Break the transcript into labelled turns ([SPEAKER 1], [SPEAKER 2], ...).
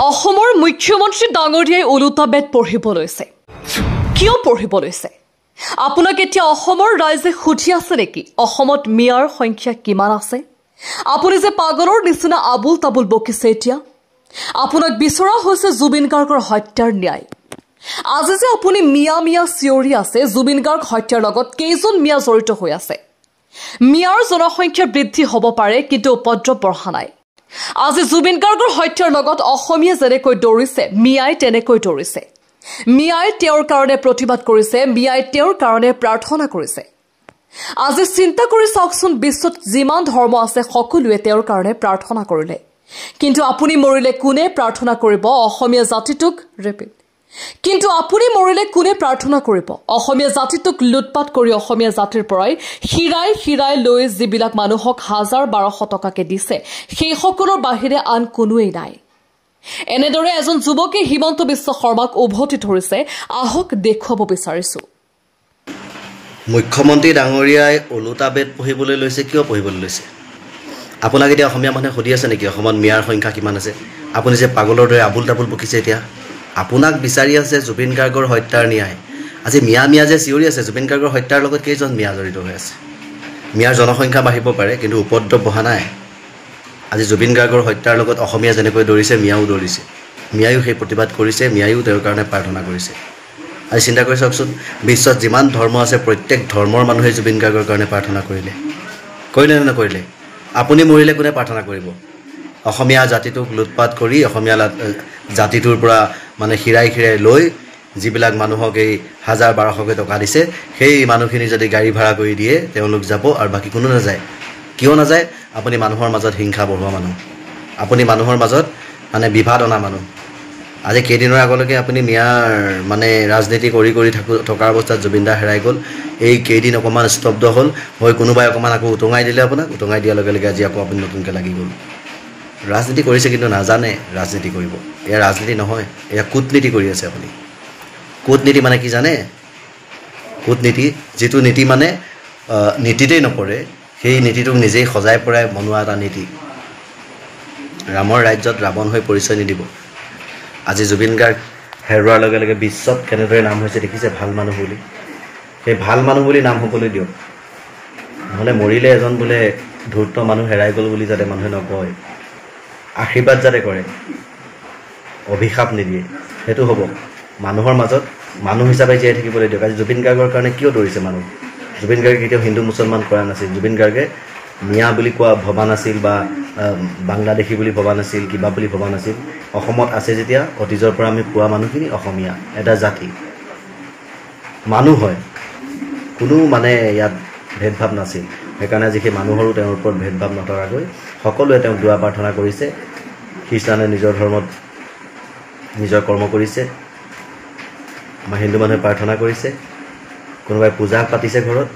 [SPEAKER 1] অসমৰ মুখ্যমন্ত্ৰী ডাঙৰীয়াই ওলোটা বেট পঢ়িব লৈছে কিয় পঢ়িব লৈছে আপোনাক এতিয়া অসমৰ ৰাইজে সুধি আছে নেকি অসমত মিয়াৰ সংখ্যা কিমান আছে আপুনি যে পাগলৰ নিচিনা আবুল তাবুল বকিছে এতিয়া আপোনাক বিচৰা হৈছে জুবিন গাৰ্গৰ হত্যাৰ ন্যায় আজি যে আপুনি মিয়া মিয়া চিঞৰি আছে জুবিন গাৰ্গ হত্যাৰ লগত কেইজন মিয়া জড়িত হৈ আছে মিয়াৰ জনসংখ্যা বৃদ্ধি হ'ব পাৰে কিন্তু উপদ্ৰৱ বঢ়া নাই আজি জুবিন গাৰ্গৰ হত্যাৰ লগত অসমীয়া যেনেকৈ দৌৰিছে মিয়াই তেনেকৈ দৌৰিছে মিয়াই তেওঁৰ কাৰণে প্ৰতিবাদ কৰিছে মিয়াই তেওঁৰ কাৰণে প্ৰাৰ্থনা কৰিছে আজি চিন্তা কৰি চাওকচোন বিশ্বত যিমান ধৰ্ম আছে সকলোৱে তেওঁৰ কাৰণে প্ৰাৰ্থনা কৰিলে কিন্তু আপুনি মৰিলে কোনে প্ৰাৰ্থনা কৰিব অসমীয়া জাতিটোক ৰিপিট কিন্তু আপুনি মৰিলে কোনে প্ৰাৰ্থনা কৰিব অসমীয়া জাতিটোক লুটপাট কৰি অসমীয়া জাতিৰ পৰাই হিৰাই হিৰাই লৈ যিবিলাক মানুহক 1200 টকাকে দিছে সেই সকলৰ বাহিৰে আন কোনোৱেই নাই এনেদৰে এজন যুৱকে হিমন্ত বিশ্ব শৰ্মাক উভতি ধৰিছে আহক দেখুৱাব বিচাৰিছো
[SPEAKER 2] মুখ্যমন্ত্ৰী ডাঙৰীয়াই ওলোটা বেট পঢ়িবলৈ লৈছে কিয় পঢ়িবলৈ লৈছে আপোনাক এতিয়া অসমীয়া মানুহে সুধি আছে নেকি অসমত মিয়াৰ সংখ্যা কিমান আছে আপুনি যে পাগলৰ দৰে আবুল তাবুল বকিছে এতিয়া আপোনাক বিচাৰি আছে জুবিন গাৰ্গৰ হত্যাৰ ন্যায় আজি মিয়া মিয়া যে চিঞৰি আছে জুবিন গাৰ্গৰ হত্যাৰ লগত কেইজন মিয়া জড়িত হৈ আছে মিয়াৰ জনসংখ্যা বাঢ়িব পাৰে কিন্তু উপদ্ৰৱ বঢ়া নাই আজি জুবিন গাৰ্গৰ হত্যাৰ লগত অসমীয়া যেনেকৈ দৌৰিছে মিয়াও দৌৰিছে মিয়ায়ো সেই প্ৰতিবাদ কৰিছে মিয়ায়ো তেওঁৰ কাৰণে প্ৰাৰ্থনা কৰিছে আজি চিন্তা কৰি চাওকচোন বিশ্বত যিমান ধৰ্ম আছে প্ৰত্যেক ধৰ্মৰ মানুহে জুবিন গাৰ্গৰ কাৰণে প্ৰাৰ্থনা কৰিলে নে নকৰিলে আপুনি মৰিলে কোনে প্ৰাৰ্থনা কৰিব অসমীয়া জাতিটোক লুটপাট কৰি অসমীয়া জাতিটোৰ পৰা মানে হিৰাই হিৰাই লৈ যিবিলাক মানুহক এই 1200 টকা দিছে সেই মানুহখিনি যদি গাড়ী ভাড়া কৰি দিয়ে তেওঁলোক যাব আৰু বাকী কোনো নাযায় কিয় নাযায় আপুনি মানুহৰ মাজত হিংসা বঢ়োৱা মানুহ আপুনি মানুহৰ মাজত মানে বিবাদ অনা মানুহ আজি কেইদিনৰ আগলৈকে আপুনি মিয়াৰ মানে ৰাজনীতি কৰি থকাৰ অৱস্থাত জুবিনদা হেৰাই গ'ল এই কেইদিন অকণমান স্তব্ধ হ'ল হয় কোনোবাই অকণমান আকৌ উটঙাই দিলে আপোনাক উটঙাই দিয়াৰ লগে লগে আজি আকৌ আপুনি নতুনকৈ লাগি গ'ল ৰাজনীতি কৰিছে কিন্তু নাজানে ৰাজনীতি কৰিব এয়া ৰাজনীতি নহয় এয়া কূটনীতি কৰি আছে আপুনি কূটনীতি মানে কি জানে কূটনীতি যিটো নীতি মানে নীতিতেই নপৰে সেই নীতিটোক নিজেই সজাই পৰাই বনোৱা এটা নীতি ৰামৰ ৰাজ্যত ৰাৱণ হৈ পৰিচয় নিদিব আজি জুবিন গাৰ্গ হেৰুৱাৰ লগে লগে বিশ্বত কেনেদৰে নাম হৈছে দেখিছে ভাল মানুহ বুলি সেই ভাল মানুহ বুলি নাম সকলোৱে দিয়ক নহ'লে মৰিলে এজন বোলে ধূৰ্ত মানুহ হেৰাই গ'ল বুলি যাতে মানুহে নকয় আশীৰ্বাদ যাতে কৰে অভিশাপ নিদিয়ে সেইটো হ'ব মানুহৰ মাজত মানুহ হিচাপে জীয়াই থাকিবলৈ দিয়ক আজি জুবিন গাৰ্গৰ কাৰণে কিয় দৌৰিছে মানুহ জুবিন গাৰ্গে কেতিয়াও হিন্দু মুছলমান কৰা নাছিল জুবিন গাৰ্গে মিয়া বুলি কোৱা ভবা নাছিল বা বাংলাদেশী বুলি ভবা নাছিল কিবা বুলি ভবা নাছিল অসমত আছে যেতিয়া অতীজৰ পৰা আমি পোৱা মানুহখিনি অসমীয়া এটা জাতি মানুহ হয় কোনো মানে ইয়াত ভেদভাৱ নাছিল সেইকাৰণে আজি সেই মানুহৰো তেওঁৰ ওপৰত ভেদভাৱ নথকাকৈ সকলোৱে তেওঁক দোৱা প্ৰাৰ্থনা কৰিছে খ্ৰীষ্টানে নিজৰ ধৰ্মত নিজৰ কৰ্ম কৰিছে আমাৰ হিন্দু মানুহে প্ৰাৰ্থনা কৰিছে কোনোবাই পূজা পাতিছে ঘৰত